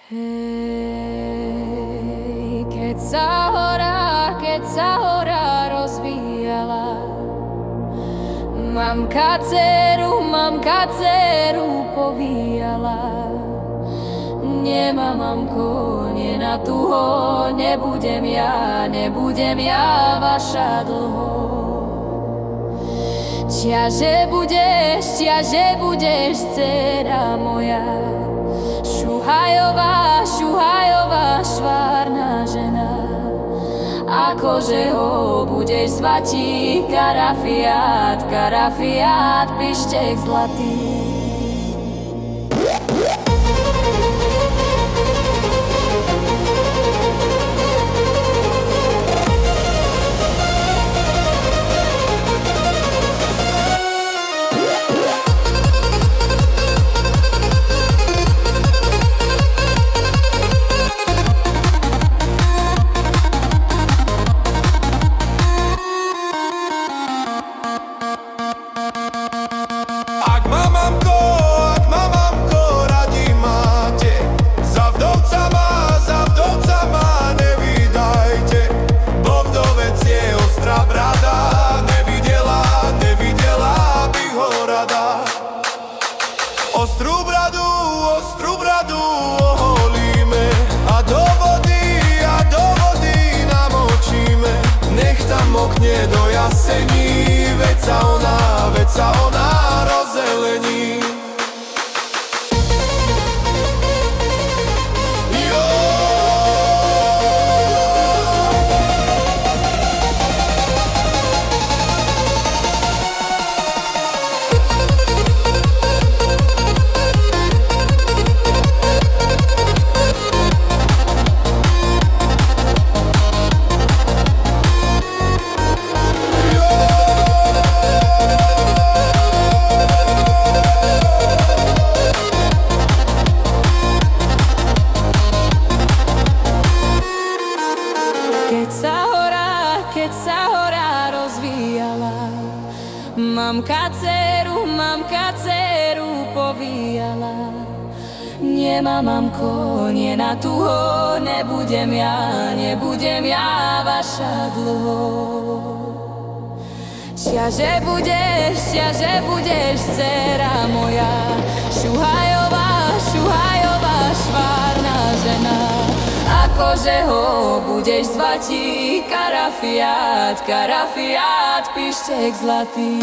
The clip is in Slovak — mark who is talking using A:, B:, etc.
A: Hej, keď sa hora rozvíjala, mamka dceru povíjala. Nemá mamko, nie na tuho, nebudem ja vaša dlho. Ťaže budeš, dcera moja, šuhajová, švárna žena. Akože ho budeš zvatí, karafiát, pištek zlatý.
B: Ak ma mamko radi máte, za vdovcama nevydajte, bo vdovec je ostrá brada, nevidela by ho rada. Ostrú bradu oholíme a do vody namočíme. Nech tam mokne do jasení, veď sa ona rozelení.
A: Keď sa hora rozvíjala, mamka dceru povíjala. Nemá mamko, nie na tuho, nebudem ja vaša dlho. Ťaže budeš, dcera moja, šuhajová, švárna žena. Akože ho budeš zvatí, karafiát, pištek zlatý.